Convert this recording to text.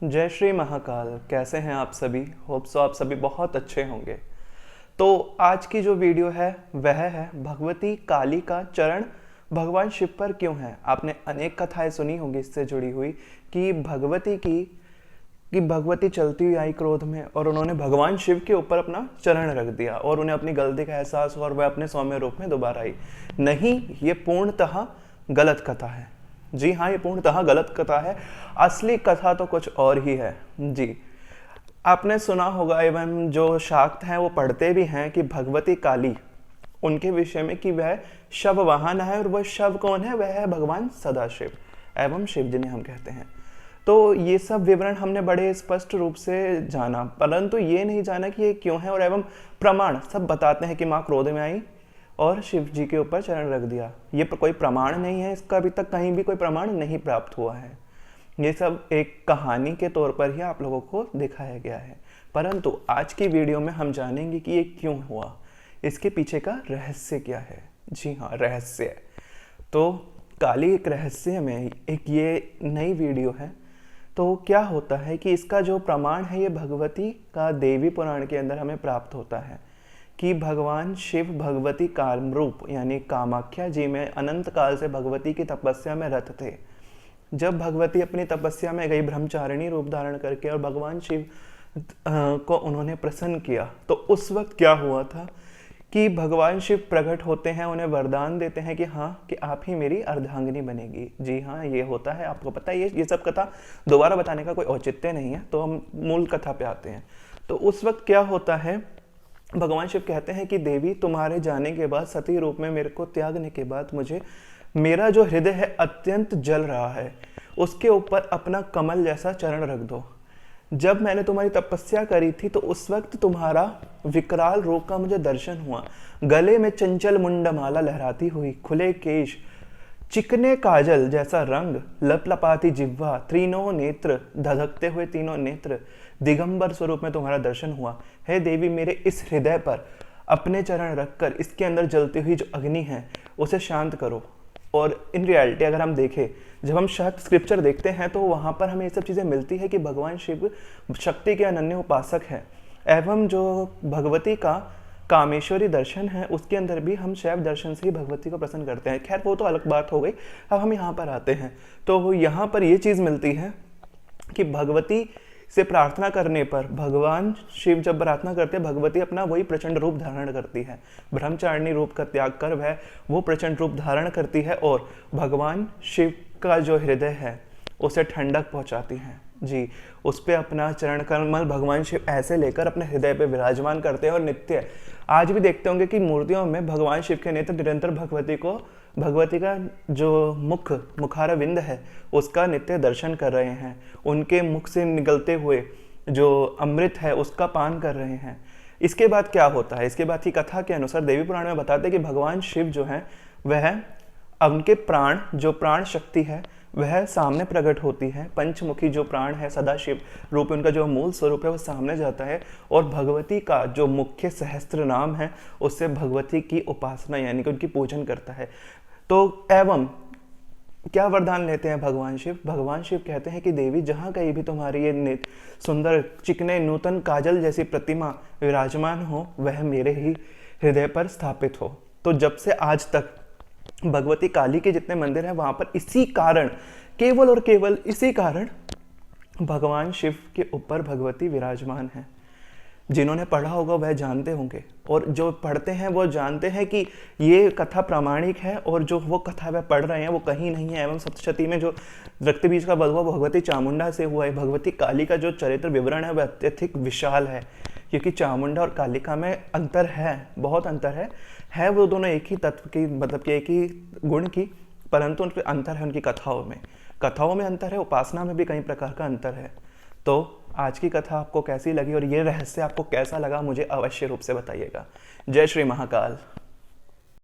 जय श्री महाकाल। कैसे हैं आप सभी? होप सो आप सभी बहुत अच्छे होंगे। तो आज की जो वीडियो है वह है भगवती काली का चरण भगवान शिव पर क्यों है। आपने अनेक कथाएं सुनी होंगी इससे जुड़ी हुई कि भगवती चलती हुई आई क्रोध में और उन्होंने भगवान शिव के ऊपर अपना चरण रख दिया और उन्हें अपनी गलती का एहसास हुआ और वह अपने सौम्य रूप में दोबारा आई। नहीं, ये पूर्णतः गलत कथा है। जी हाँ, ये पूर्णतः गलत कथा है। असली कथा तो कुछ और ही है। जी, आपने सुना होगा एवं जो शाक्त हैं वो पढ़ते भी हैं कि भगवती काली उनके विषय में कि वह शव वाहन है और वह शव कौन है? वह है भगवान सदाशिव एवं शिव जिन्हें हम कहते हैं। तो ये सब विवरण हमने बड़े स्पष्ट रूप से जाना, परंतु ये नहीं जाना कि ये क्यों है। और एवं प्रमाण सब बताते हैं कि माँ क्रोध में आई और शिव जी के ऊपर चरण रख दिया। ये कोई प्रमाण नहीं है, इसका अभी तक कहीं भी कोई प्रमाण नहीं प्राप्त हुआ है। ये सब एक कहानी के तौर पर ही आप लोगों को दिखाया गया है। परंतु आज की वीडियो में हम जानेंगे कि ये क्यों हुआ, इसके पीछे का रहस्य क्या है। जी हाँ, रहस्य। तो काली एक रहस्य में एक ये नई वीडियो है। तो क्या होता है कि इसका जो प्रमाण है ये भगवती का देवी पुराण के अंदर हमें प्राप्त होता है कि भगवान शिव भगवती कामरूप यानी कामाख्या जी में अनंत काल से भगवती की तपस्या में रत थे। जब भगवती अपनी तपस्या में गई ब्रह्मचारिणी रूप धारण करके और भगवान शिव को उन्होंने प्रसन्न किया, तो उस वक्त क्या हुआ था कि भगवान शिव प्रकट होते हैं, उन्हें वरदान देते हैं कि हाँ कि आप ही मेरी अर्धांगिनी बनेगी। जी हाँ, ये होता है। आपको पता है ये सब कथा दोबारा बताने का कोई औचित्य नहीं है। तो हम मूल कथा पे आते हैं। तो उस वक्त क्या होता है, भगवान शिव कहते हैं कि देवी तुम्हारे जाने के बाद, सती रूप में मेरे को त्यागने के बाद, मुझे मेरा जो हृदय है अत्यंत जल रहा है, उसके ऊपर अपना कमल जैसा चरण रख दो। जब मैंने तुम्हारी तपस्या करी थी तो उस वक्त तुम्हारा विकराल रूप का मुझे दर्शन हुआ। गले में चंचल मुंडमाला लहराती हुई, खुले केश, चिकने काजल जैसा रंग, लपलपाती जिह्वा, तीनों नेत्र, धधकते हुए तीनों नेत्र, दिगंबर स्वरूप में तुम्हारा दर्शन हुआ। हे देवी, मेरे इस हृदय पर अपने चरण रखकर इसके अंदर जलती हुई जो अग्नि है उसे शांत करो। और इन रियलिटी अगर हम देखें, जब हम शाक्त स्क्रिप्चर देखते हैं तो वहाँ पर हमें ये सब चीज़ें मिलती है कि भगवान शिव शक्ति के अनन्य उपासक है। एवं जो भगवती का कामेश्वरी दर्शन है उसके अंदर भी हम शैव दर्शन से ही भगवती को प्रसन्न करते हैं। खैर वो तो अलग बात हो गई। अब हम यहाँ पर आते हैं तो यहाँ पर ये चीज़ मिलती है कि भगवती से प्रार्थना करने पर भगवान शिव जब प्रार्थना करते हैं, भगवती अपना वही प्रचंड रूप धारण करती है। ब्रह्मचारिणी रूप का त्याग कर वह वो प्रचंड रूप धारण करती है और भगवान शिव का जो हृदय है उसे ठंडक पहुंचाती है। जी, उस पर अपना चरण कमल भगवान शिव ऐसे लेकर अपने हृदय पे विराजमान करते हैं। और नित्य आज भी देखते होंगे कि मूर्तियों में भगवान शिव के नेत्र निरंतर भगवती का जो मुखारविंद है उसका नित्य दर्शन कर रहे हैं। उनके मुख से निकलते हुए जो अमृत है उसका पान कर रहे हैं। इसके बाद क्या होता है? इसके बाद की कथा के अनुसार देवी पुराण में बताते हैं कि भगवान शिव जो है वह उनके प्राण, जो प्राण शक्ति है वह सामने प्रकट होती है। पंचमुखी जो प्राण है, सदाशिव रूप उनका जो मूल स्वरूप है वो सामने जाता है और भगवती का जो मुख्य सहस्त्र नाम है उससे भगवती की उपासना यानी कि उनकी पूजन करता है। तो एवं क्या वरदान लेते हैं भगवान शिव? भगवान शिव कहते हैं कि देवी, जहाँ कहीं भी तुम्हारी ये सुंदर चिकने नूतन काजल जैसी प्रतिमा विराजमान हो वह मेरे ही हृदय पर स्थापित हो। तो जब से आज तक भगवती काली के जितने मंदिर हैं वहां पर इसी कारण, केवल और केवल इसी कारण भगवान शिव के ऊपर भगवती विराजमान है। जिन्होंने पढ़ा होगा वह जानते होंगे और जो पढ़ते हैं वो जानते हैं कि ये कथा प्रामाणिक है और जो वो कथा वह पढ़ रहे हैं वो कहीं नहीं है। एवं सप्तशती में जो रक्त बीज का बल हुआ भगवती चामुंडा से हुआ है। भगवती काली का जो चरित्र विवरण है वह अत्यधिक विशाल है, क्योंकि चामुंडा और कालिका में अंतर है, बहुत अंतर है वो दोनों एक ही तत्व की, मतलब कि एक ही गुण की, परंतु उनके अंतर है उनकी कथाओं में अंतर है, उपासना में भी कई प्रकार का अंतर है। तो आज की कथा आपको कैसी लगी और ये रहस्य आपको कैसा लगा मुझे अवश्य रूप से बताइएगा। जय श्री महाकाल।